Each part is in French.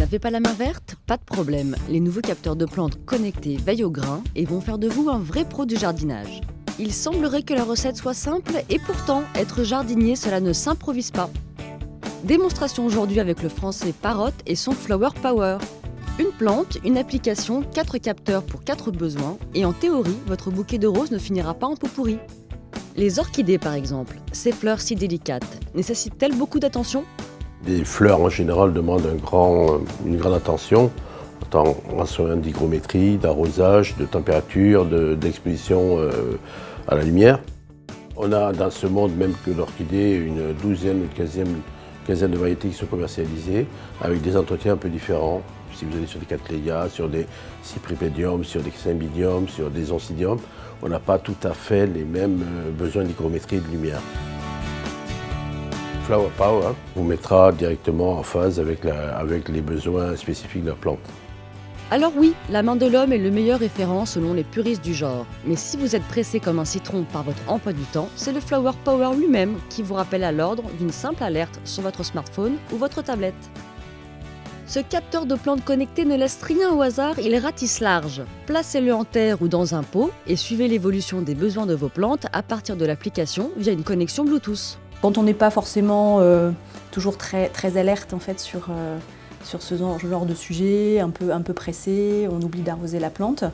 n'avez pas la main verte? Pas de problème, les nouveaux capteurs de plantes connectés veillent au grain et vont faire de vous un vrai pro du jardinage. Il semblerait que la recette soit simple et pourtant, être jardinier, cela ne s'improvise pas. Démonstration aujourd'hui avec le français Parrot et son Flower Power. Une plante, une application, 4 capteurs pour 4 besoins et en théorie, votre bouquet de roses ne finira pas en pot pourri. Les orchidées par exemple, ces fleurs si délicates, nécessitent-elles beaucoup d'attention? Les fleurs en général demandent une grande attention, en d'hygrométrie, d'arrosage, de température, d'exposition à la lumière. On a dans ce monde, même que l'orchidée, une douzaine ou une quinzaine de variétés qui sont commercialisées, avec des entretiens un peu différents. Si vous allez sur des cattleya, sur des cypripediums, sur des cymbidiums, sur des oncidiums, on n'a pas tout à fait les mêmes besoins d'hygrométrie et de lumière. Flower Power vous mettra directement en phase avec les besoins spécifiques de la plante. Alors oui, la main de l'homme est le meilleur référent selon les puristes du genre. Mais si vous êtes pressé comme un citron par votre emploi du temps, c'est le Flower Power lui-même qui vous rappelle à l'ordre d'une simple alerte sur votre smartphone ou votre tablette. Ce capteur de plantes connectées ne laisse rien au hasard, il ratisse large. Placez-le en terre ou dans un pot et suivez l'évolution des besoins de vos plantes à partir de l'application via une connexion Bluetooth. Quand on n'est pas forcément toujours très alerte en fait, sur ce genre de sujet, un peu pressé, on oublie d'arroser la plante,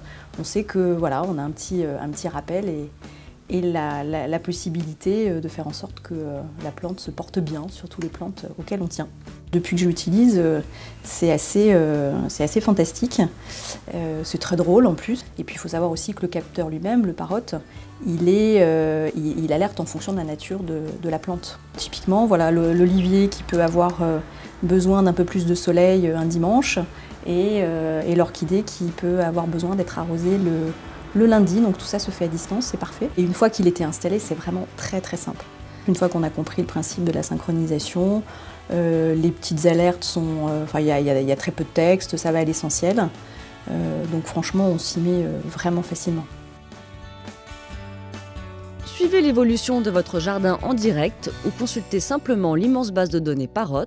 on sait que voilà, on a un petit rappel et la possibilité de faire en sorte que la plante se porte bien, surtout les plantes auxquelles on tient. Depuis que je l'utilise, c'est assez fantastique, c'est très drôle en plus. Et puis il faut savoir aussi que le capteur lui-même, le Parrot, il alerte en fonction de la nature de la plante. Typiquement, voilà, l'olivier qui peut avoir besoin d'un peu plus de soleil un dimanche et l'orchidée qui peut avoir besoin d'être arrosée le lundi. Donc tout ça se fait à distance, c'est parfait. Et une fois qu'il était installé, c'est vraiment très simple. Une fois qu'on a compris le principe de la synchronisation, les petites alertes sont... il y a très peu de texte, ça va à l'essentiel. Donc franchement, on s'y met vraiment facilement. Suivez l'évolution de votre jardin en direct ou consultez simplement l'immense base de données Parrot.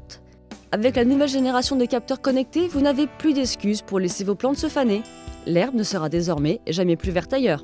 Avec la nouvelle génération de capteurs connectés, vous n'avez plus d'excuses pour laisser vos plantes se faner. L'herbe ne sera désormais jamais plus verte ailleurs.